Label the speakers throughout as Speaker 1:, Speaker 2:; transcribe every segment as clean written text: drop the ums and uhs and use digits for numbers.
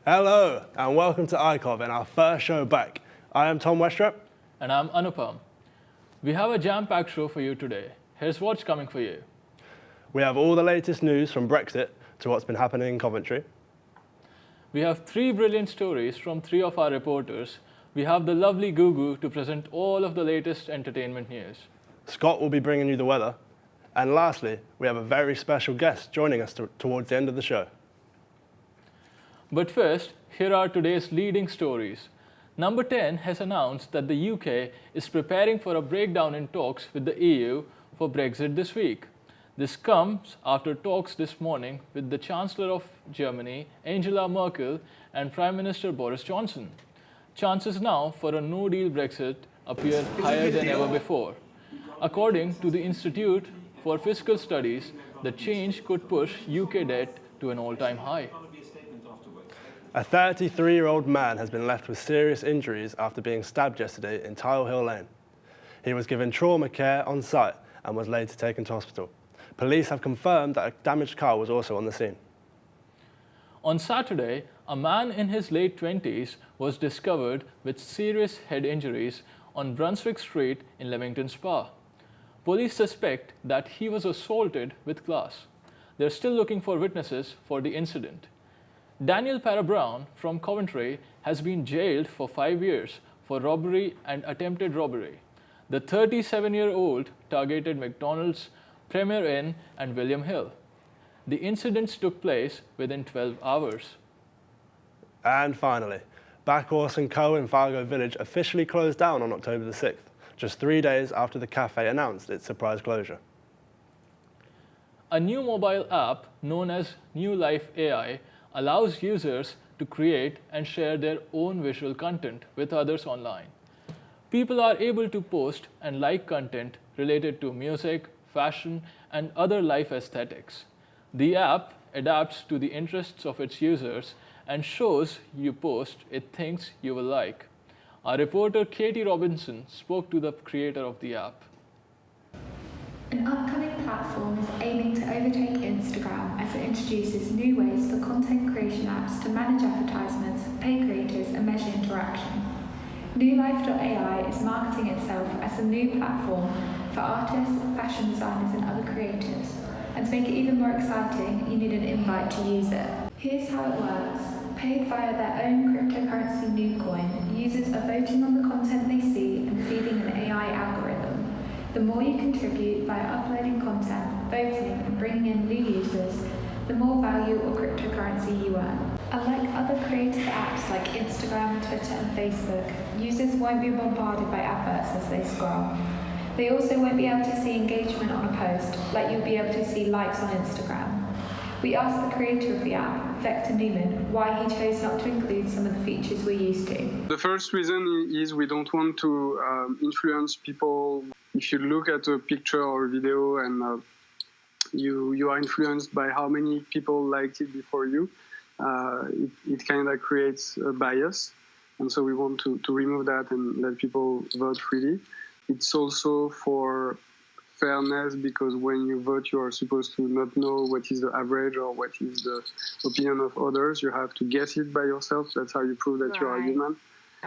Speaker 1: Hello, and welcome to iCov and our first show back. I am Tom Westrap.
Speaker 2: And I'm Anupam. We have a jam-packed show for you today. Here's what's coming for you.
Speaker 1: We have all the latest news from Brexit to what's been happening in Coventry.
Speaker 2: We have 3 brilliant stories from 3 of our reporters. We have the lovely Gugu to present all of the latest entertainment news.
Speaker 1: Scott will be bringing you the weather. And lastly, we have a very special guest joining us towards the end of the show.
Speaker 2: But first, here are today's leading stories. Number 10 has announced that the UK is preparing for a breakdown in talks with the EU for Brexit this week. This comes after talks this morning with the Chancellor of Germany, Angela Merkel, and Prime Minister Boris Johnson. Chances now for a no-deal Brexit appear higher than ever before. According to the Institute for Fiscal Studies, the change could push UK debt to an all-time high.
Speaker 1: A 33-year-old man has been left with serious injuries after being stabbed yesterday in Tile Hill Lane. He was given trauma care on site and was later taken to hospital. Police have confirmed that a damaged car was also on the scene.
Speaker 2: On Saturday, a man in his late 20s was discovered with serious head injuries on Brunswick Street in Leamington Spa. Police suspect that he was assaulted with glass. They're still looking for witnesses for the incident. Daniel Para-Brown from Coventry has been jailed for 5 years for robbery and attempted robbery. The 37-year-old targeted McDonald's, Premier Inn, and William Hill. The incidents took place within 12 hours.
Speaker 1: And finally, Backhorse & Co. in Fargo Village officially closed down on October the 6th, just 3 days after the cafe announced its surprise closure.
Speaker 2: A new mobile app known as New Life AI allows users to create and share their own visual content with others online. People are able to post and like content related to music, fashion, and other life aesthetics. The app adapts to the interests of its users and shows you post it thinks you will like. Our reporter Katie Robinson spoke to the creator of the app.
Speaker 3: An upcoming platform is aiming to overtake Instagram as it introduces new ways for content creation apps to manage advertisements, pay creators, and measure interaction. NewLife.ai is marketing itself as a new platform for artists, fashion designers, and other creatives. And to make it even more exciting, you need an invite to use it. Here's how it works. Paid via their own cryptocurrency Nucoin, users are voting on the content they see and feeding an AI algorithm. The more you contribute via uploading content, voting, and bringing in new users, the more value or cryptocurrency you earn. Unlike other creative apps like Instagram, Twitter, and Facebook, users won't be bombarded by adverts as they scroll. They also won't be able to see engagement on a post, like you'll be able to see likes on Instagram. We asked the creator of the app, Vector Newman, why he chose not to include some of the features we're used to.
Speaker 4: The first reason is we don't want to influence people. If you look at a picture or a video and you are influenced by how many people liked it before you, it kind of creates a bias. And so we want to remove that and let people vote freely. It's also for fairness, because when you vote, you are supposed to not know what is the average or what is the opinion of others. You have to guess it by yourself. That's how you prove that you are human.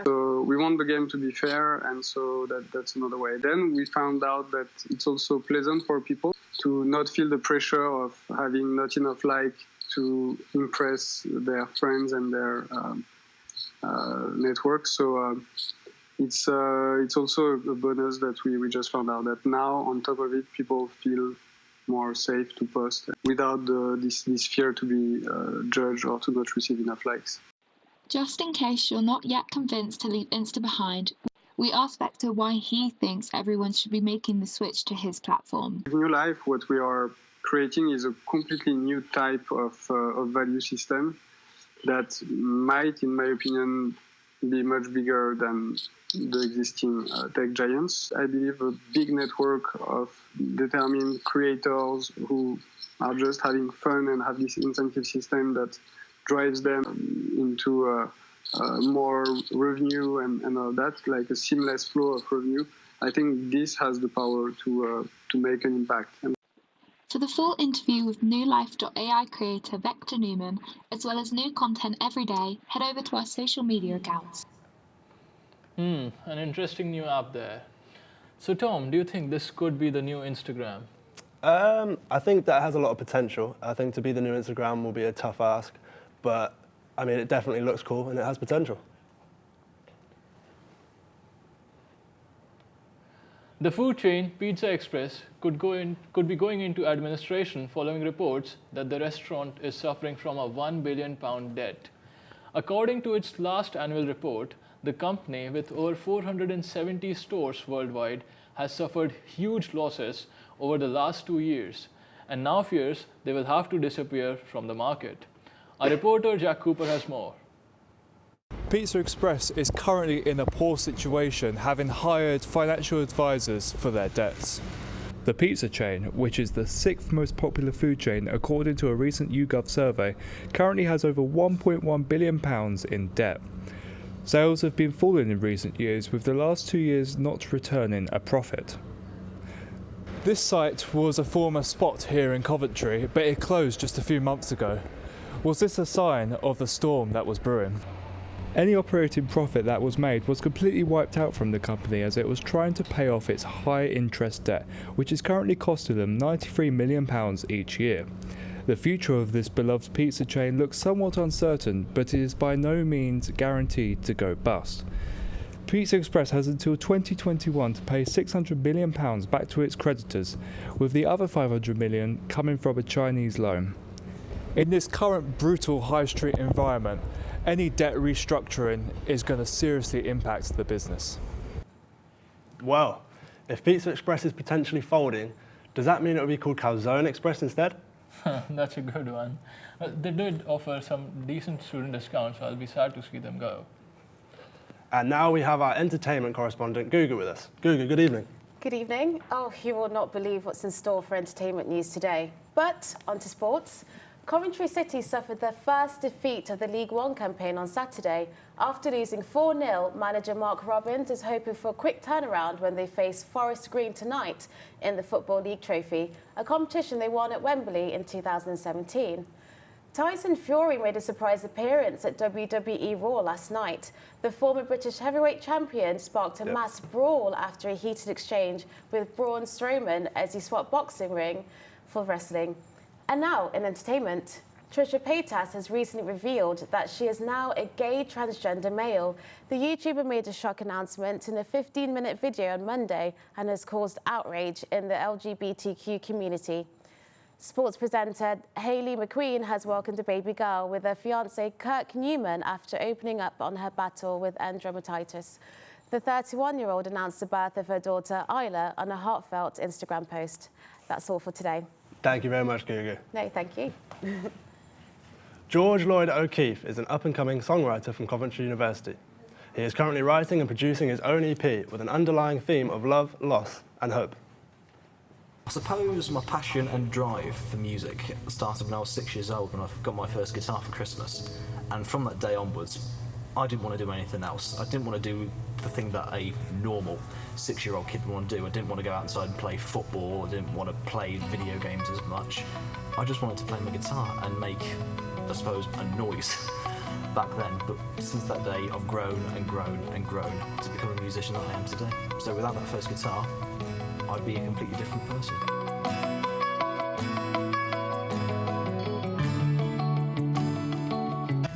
Speaker 4: So we want the game to be fair, and so that's another way. Then we found out that it's also pleasant for people to not feel the pressure of having not enough like to impress their friends and their network. So it's also a bonus that we just found out that now, on top of it, people feel more safe to post without this fear to be judged or to not receive enough likes.
Speaker 5: Just in case you're not yet convinced to leave Insta behind, we asked Vector why he thinks everyone should be making the switch to his platform.
Speaker 4: New Life, what we are creating is a completely new type of value system that might, in my opinion, be much bigger than the existing tech giants. I believe a big network of determined creators who are just having fun and have this incentive system that drives them into more revenue and all that, like a seamless flow of revenue. I think this has the power to make an impact.
Speaker 5: For For the full interview with NewLife.ai creator Vector Newman, as well as new content every day, head over to our social media accounts.
Speaker 2: An interesting new app there. So Tom, do you think this could be the new Instagram?
Speaker 1: I think that has a lot of potential. I think to be the new Instagram will be a tough ask, but I mean, it definitely looks cool and it has potential.
Speaker 2: The food chain Pizza Express could be going into administration following reports that the restaurant is suffering from a £1 billion debt. According to its last annual report, the company, with over 470 stores worldwide, has suffered huge losses over the last 2 years and now fears they will have to disappear from the market. Our reporter Jack Cooper has more.
Speaker 6: Pizza Express is currently in a poor situation, having hired financial advisors for their debts. The pizza chain, which is the 6th most popular food chain according to a recent YouGov survey, currently has over £1.1 billion in debt. Sales have been falling in recent years, with the last 2 years not returning a profit. This site was a former spot here in Coventry, but it closed just a few months ago. Was this a sign of the storm that was brewing? Any operating profit that was made was completely wiped out from the company as it was trying to pay off its high interest debt, which is currently costing them £93 million each year. The future of this beloved pizza chain looks somewhat uncertain, but it is by no means guaranteed to go bust. Pizza Express has until 2021 to pay £600 million back to its creditors, with the other £500 million coming from a Chinese loan. In this current brutal high street environment, any debt restructuring is going to seriously impact the business.
Speaker 1: Well, if Pizza Express is potentially folding, does that mean it will be called Calzone Express instead?
Speaker 2: That's a good one. They did offer some decent student discounts, so I'll be sad to see them go.
Speaker 1: And now we have our entertainment correspondent, Guga, with us. Guga, good evening.
Speaker 7: Good evening. Oh, you will not believe what's in store for entertainment news today. But onto sports. Coventry City suffered their first defeat of the League One campaign on Saturday. After losing 4-0, manager Mark Robbins is hoping for a quick turnaround when they face Forest Green tonight in the Football League Trophy, a competition they won at Wembley in 2017. Tyson Fury made a surprise appearance at WWE Raw last night. The former British heavyweight champion sparked a mass brawl after a heated exchange with Braun Strowman as he swapped boxing ring for wrestling. And now, in entertainment, Trisha Paytas has recently revealed that she is now a gay transgender male. The YouTuber made a shock announcement in a 15-minute video on Monday and has caused outrage in the LGBTQ community. Sports presenter Hayley McQueen has welcomed a baby girl with her fiancé Kirk Newman after opening up on her battle with endometritis. The 31-year-old announced the birth of her daughter Isla on a heartfelt Instagram post. That's all for today.
Speaker 1: Thank you very much, Guga.
Speaker 7: No, thank you.
Speaker 1: George Lloyd O'Keefe is an up-and-coming songwriter from Coventry University. He is currently writing and producing his own EP with an underlying theme of love, loss and hope.
Speaker 8: I suppose my passion and drive for music started when I was 6 years old when I got my first guitar for Christmas. And from that day onwards, I didn't want to do anything else. I didn't want to do the thing that a normal 6-year-old kid would want to do. I didn't want to go outside and play football. I didn't want to play video games as much. I just wanted to play my guitar and make, I suppose, a noise back then. But since that day, I've grown and grown and grown to become a musician that I am today. So without that first guitar, I'd be a completely different person.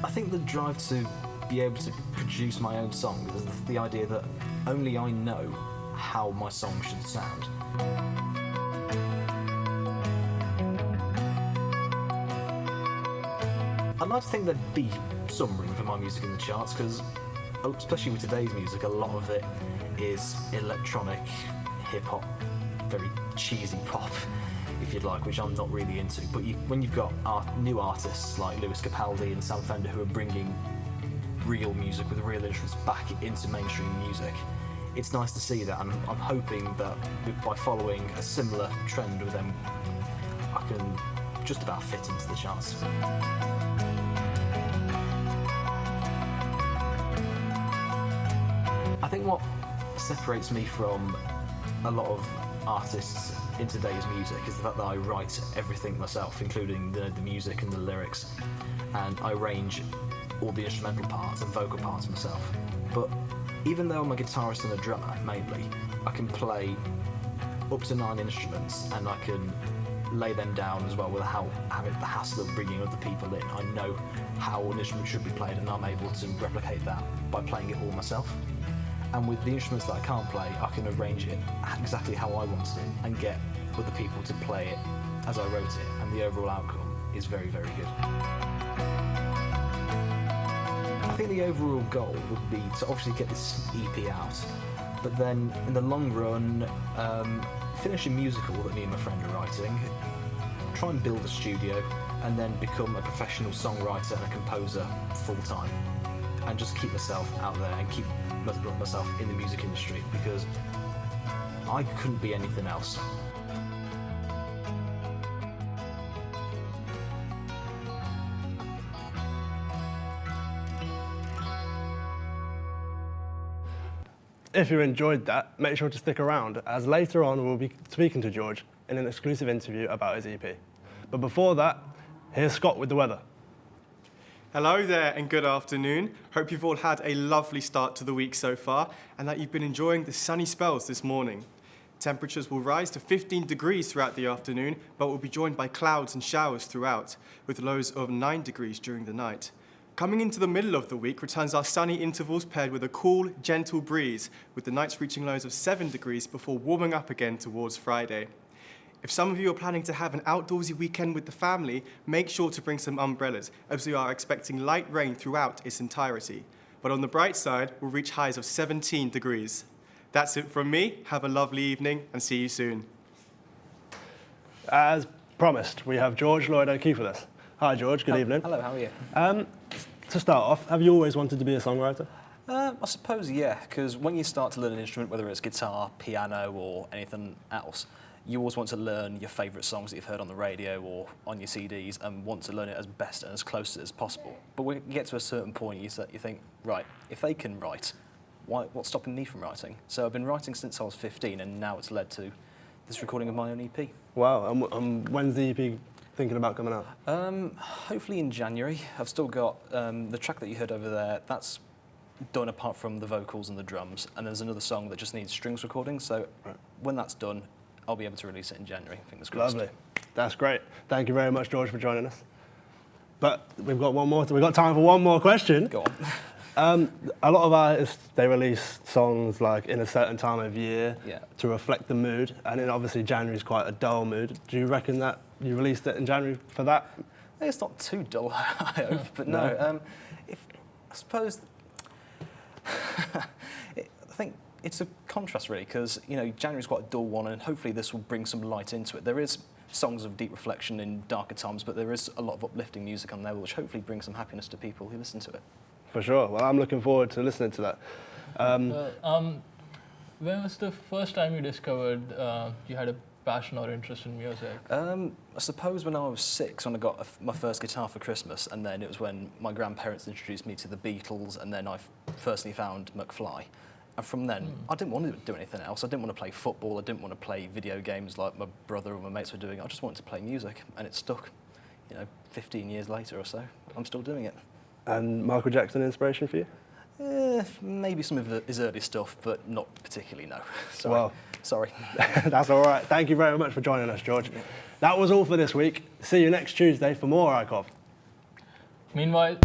Speaker 8: I think the drive to be able to produce my own song is the idea that only I know how my song should sound. I'd like to think there'd be some room for my music in the charts because, especially with today's music, a lot of it is electronic, hip-hop, very cheesy pop, if you'd like, which I'm not really into. But when you've got new artists like Lewis Capaldi and Sam Fender who are bringing real music with real instruments back into mainstream music, it's nice to see that, and I'm hoping that by following a similar trend with them, I can just about fit into the charts. I think what separates me from a lot of artists in today's music is the fact that I write everything myself, including the music and the lyrics, and I arrange all the instrumental parts and vocal parts myself. But even though I'm a guitarist and a drummer mainly, I can play up to 9 instruments, and I can lay them down as well without having the hassle of bringing other people in. I know how an instrument should be played, and I'm able to replicate that by playing it all myself. And with the instruments that I can't play, I can arrange it exactly how I want it and get other people to play it as I wrote it, and the overall outcome is very, very good. I think the overall goal would be to obviously get this EP out, but then in the long run, finish a musical that me and my friend are writing, try and build a studio, and then become a professional songwriter and a composer full-time, and just keep myself out there and keep myself in the music industry, because I couldn't be anything else.
Speaker 1: If you enjoyed that, make sure to stick around, as later on we'll be speaking to George in an exclusive interview about his EP. But before that, here's Scott with the weather.
Speaker 9: Hello there and good afternoon. Hope you've all had a lovely start to the week so far and that you've been enjoying the sunny spells this morning. Temperatures will rise to 15 degrees throughout the afternoon, but will be joined by clouds and showers throughout, with lows of 9 degrees during the night. Coming into the middle of the week returns our sunny intervals paired with a cool, gentle breeze, with the nights reaching lows of 7 degrees before warming up again towards Friday. If some of you are planning to have an outdoorsy weekend with the family, make sure to bring some umbrellas, as we are expecting light rain throughout its entirety. But on the bright side, we'll reach highs of 17 degrees. That's it from me. Have a lovely evening and see you soon.
Speaker 1: As promised, we have George Lloyd O'Keefe with us. Hi George, good evening.
Speaker 10: Hello, how are you?
Speaker 1: To start off, have you always wanted to be a songwriter?
Speaker 10: I suppose, yeah, because when you start to learn an instrument, whether it's guitar, piano or anything else, you always want to learn your favourite songs that you've heard on the radio or on your CDs and want to learn it as best and as close as possible. But when you get to a certain point, you think, right, if they can write, what's stopping me from writing? So I've been writing since I was 15, and now it's led to this recording of my own EP.
Speaker 1: Wow, and when's the EP thinking about coming out?
Speaker 10: Hopefully in January. I've still got the track that you heard over there, that's done apart from the vocals and the drums, and there's another song that just needs strings recording, so when that's done, I'll be able to release it in January, fingers crossed.
Speaker 1: Lovely. That's great. Thank you very much, George, for joining us. But we've got time for one more question.
Speaker 10: Go on.
Speaker 1: A lot of artists, they release songs like in a certain time of year
Speaker 10: Yeah.
Speaker 1: to reflect the mood, and then obviously January's quite a dull mood. Do you reckon that you released it in January for that?
Speaker 10: It's not too dull, I hope, but no. I suppose I think it's a contrast really, because January's quite a dull one, and hopefully this will bring some light into it. There is songs of deep reflection in darker times, but there is a lot of uplifting music on there, which hopefully brings some happiness to people who listen to it.
Speaker 1: For sure. Well, I'm looking forward to listening to that.
Speaker 2: When was the first time you discovered you had a passion or interest in music?
Speaker 10: I suppose when I was 6, when I got my first guitar for Christmas, and then it was when my grandparents introduced me to the Beatles, and then I firstly found McFly. And from then, I didn't want to do anything else. I didn't want to play football. I didn't want to play video games like my brother or my mates were doing. I just wanted to play music, and it stuck. 15 years later or so, I'm still doing it.
Speaker 1: And Michael Jackson inspiration for you?
Speaker 10: Maybe some of his early stuff, but not particularly, no. Sorry.
Speaker 1: Well,
Speaker 10: sorry.
Speaker 1: That's all right. Thank you very much for joining us, George. Yeah. That was all for this week. See you next Tuesday for more iCov.
Speaker 2: Meanwhile...